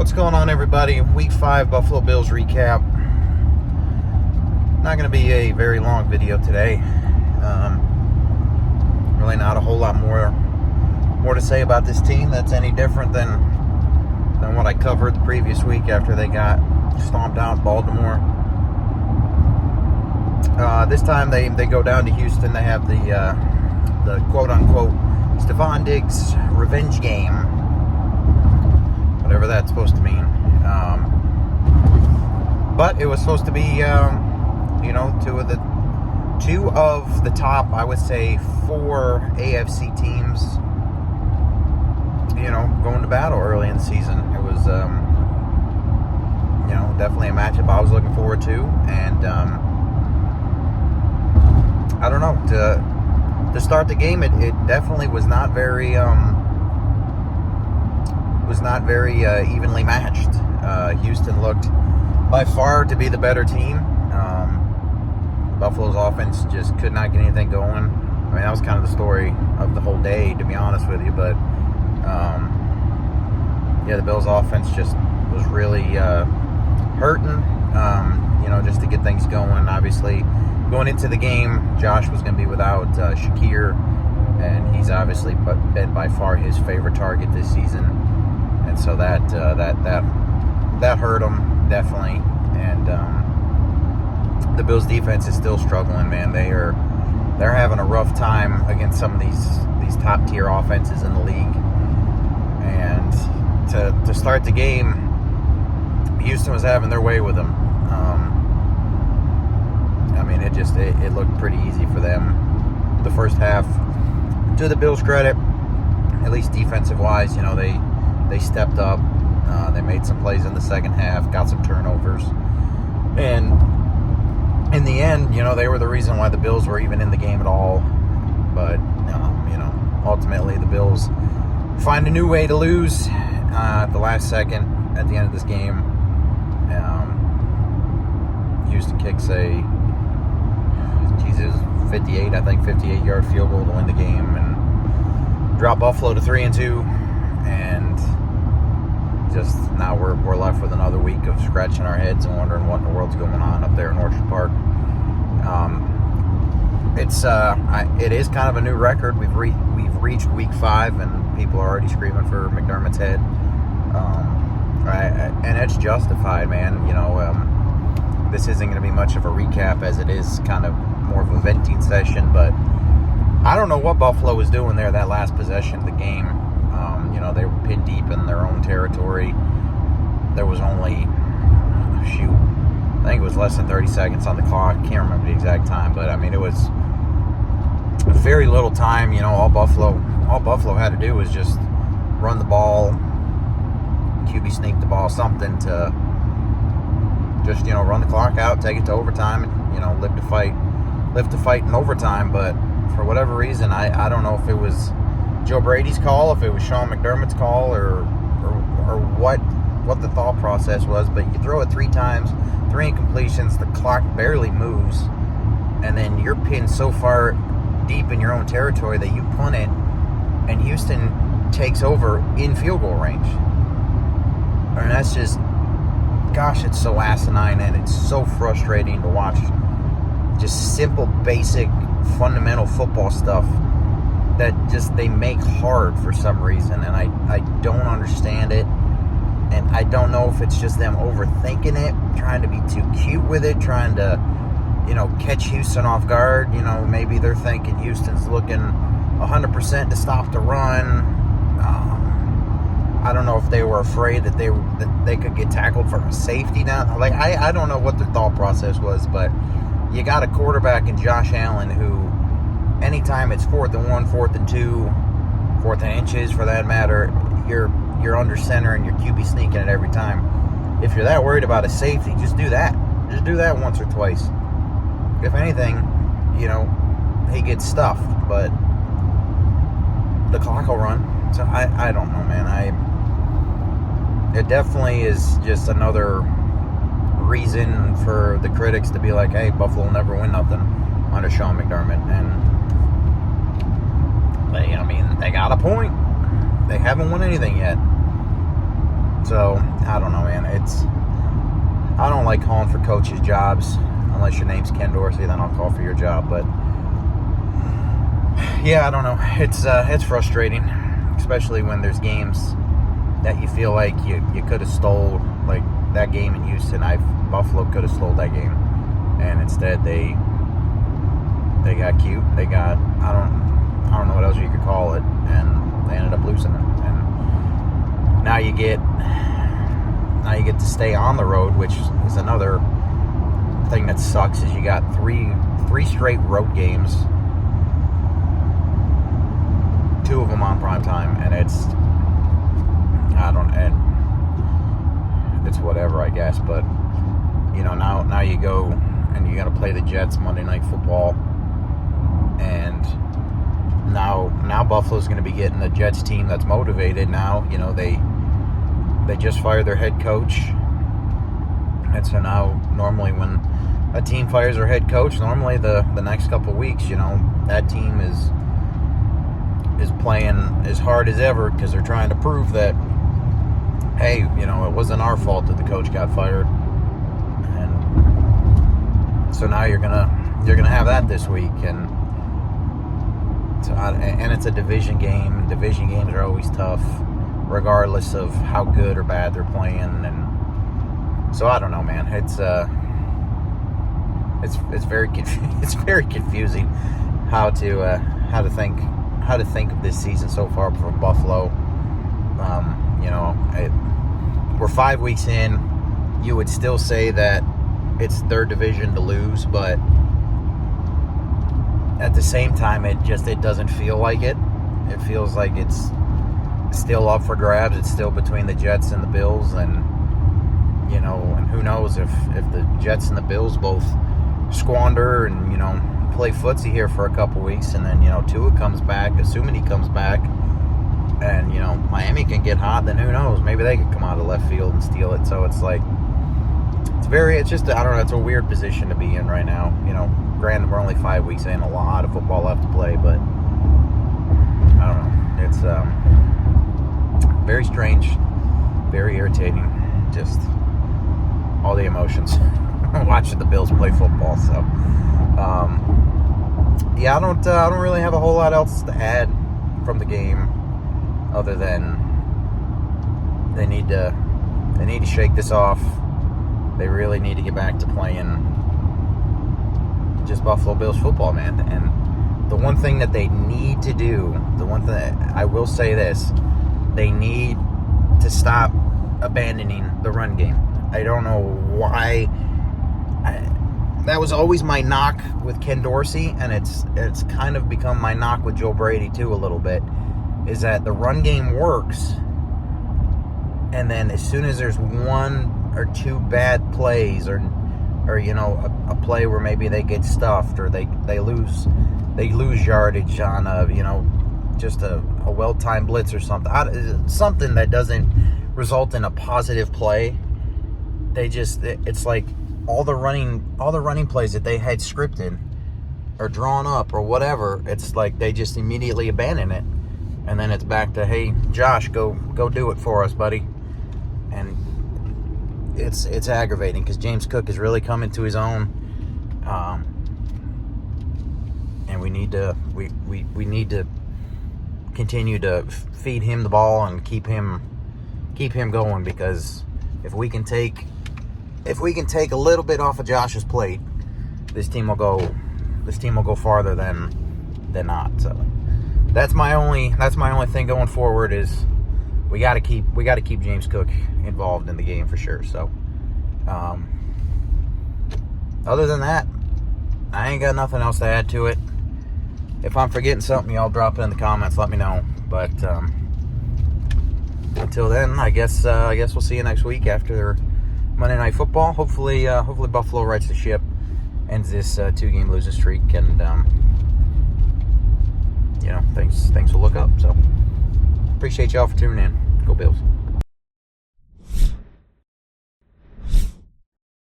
What's going on, everybody? Week 5 Buffalo Bills recap. Not going to be a very long video today. Really not a whole lot more to say about this team that's any different than what I covered the previous week after they got stomped out in Baltimore. This time they go down to Houston. They have the quote-unquote Stephon Diggs revenge game, whatever that's supposed to mean. But it was supposed to be, two of the top, I would say, 4 AFC teams, going to battle early in the season. It was, definitely a matchup I was looking forward to, and I don't know, to start the game, it definitely was not very evenly matched. Houston looked by far to be the better team. Buffalo's offense just could not get anything going. I mean, that was kind of the story of the whole day, to be honest with you. But the Bills' offense just was really hurting. Just to get things going. Obviously, going into the game, Josh was going to be without Shakir, and he's obviously been by far his favorite target this season. And so that hurt them definitely. And the Bills' defense is still struggling, man. They're having a rough time against some of these top tier offenses in the league. And to start the game, Houston was having their way with them. It looked pretty easy for them the first half. To the Bills' credit, at least defensive-wise, they stepped up. They made some plays in the second half, got some turnovers. And in the end, they were the reason why the Bills were even in the game at all. But, ultimately the Bills find a new way to lose at the last second at the end of this game. Houston kicks a 58-yard field goal to win the game and drop Buffalo to 3-2. And just now we're left with another week of scratching our heads and wondering what in the world's going on up there in Orchard Park. It is kind of a new record. We've reached week 5 and people are already screaming for McDermott's head. And it's justified, man. This isn't going to be much of a recap, as it is kind of more of a venting session, but I don't know what Buffalo was doing there that last possession of the game. They were pin deep in their own territory. There was only, I think it was less than 30 seconds on the clock. Can't remember the exact time, but it was very little time. All Buffalo had to do was just run the ball, QB sneak the ball, something to just, run the clock out, take it to overtime, and, live to fight in overtime. But for whatever reason, I don't know if it was Joe Brady's call, if it was Sean McDermott's call, or what the thought process was, but you throw it 3 times, 3 incompletions, the clock barely moves, and then you're pinned so far deep in your own territory that you punt it, and Houston takes over in field goal range. And that's just, gosh, it's so asinine, and it's so frustrating to watch. Just simple, basic, fundamental football stuff that just they make hard for some reason, and I don't understand it. And I don't know if it's just them overthinking it, trying to be too cute with it, trying to, catch Houston off guard. Maybe they're thinking Houston's looking 100% to stop the run. I don't know if they were afraid that they could get tackled for a safety now. Like, I don't know what their thought process was, but you got a quarterback in Josh Allen who, anytime it's 4th and 1, 4th and 2, 4th and inches for that matter, you're under center and you're QB sneaking it every time. If you're that worried about a safety, just do that. Just do that once or twice. If anything, he gets stuffed, but the clock will run. So I don't know, man. It definitely is just another reason for the critics to be like, hey, Buffalo will never win nothing under Sean McDermott. And they got a point. They haven't won anything yet. So, I don't know, man. I don't like calling for coaches' jobs. Unless your name's Ken Dorsey, then I'll call for your job. But, yeah, I don't know. It's frustrating, especially when there's games that you feel like you could have stole, like that game in Houston. Buffalo could have stole that game, and instead they got cute. They got I don't know what else you could call it, and they ended up losing it. And now you get to stay on the road, which is another thing that sucks. Is you got three straight road games, 2 of them on prime time, and it's whatever, I guess. But now you go and you got to play the Jets Monday Night Football, and now Buffalo's going to be getting a Jets team that's motivated. Now they just fired their head coach, and so now normally when a team fires their head coach, normally the next couple weeks, that team is playing as hard as ever because they're trying to prove that, hey, it wasn't our fault that the coach got fired. And so now you're gonna have that this week, and it's a division game. Division games are always tough, regardless of how good or bad they're playing. And so I don't know, man. It's very confusing how to think of this season so far from Buffalo. We're 5 weeks in. You would still say that it's their division to lose, but at the same time, it doesn't feel like it. It feels like it's still up for grabs. It's still between the Jets and the Bills, and and who knows if the Jets and the Bills both squander and play footsie here for a couple weeks, and then Tua comes back, assuming he comes back, and Miami can get hot, then who knows, maybe they could come out of left field and steal it. So it's like it's a weird position to be in right now. Granted, we're only 5 weeks in, a lot of football left to play, but I don't know, it's very strange, very irritating, just all the emotions watching the Bills play football. So I don't really have a whole lot else to add from the game, other than they need to shake this off. They really need to get back to playing just Buffalo Bills football, man. And the one thing that they need to do, I will say this, they need to stop abandoning the run game. I don't know why. That was always my knock with Ken Dorsey, and it's kind of become my knock with Joe Brady too a little bit, is that the run game works, and then as soon as there's 1 or 2 bad plays, or a play where maybe they get stuffed, or they lose yardage on just a well-timed blitz or something that doesn't result in a positive play, it's like all the running plays that they had scripted or drawn up or whatever, it's like they just immediately abandon it, and then it's back to, hey, Josh, go do it for us, buddy. And it's aggravating because James Cook is really coming to his own, and we need to continue to feed him the ball and keep him going, because if we can take a little bit off of Josh's plate, this team will go farther than not. So that's my only thing going forward, is we got to keep James Cook involved in the game for sure. So other than that, I ain't got nothing else to add to it. If I'm forgetting something, y'all drop it in the comments, let me know. But until then, I guess we'll see you next week after Monday Night Football. Hopefully Buffalo rights the ship, ends this 2-game losing streak, and things will look up. So appreciate y'all for tuning in. Go Bills.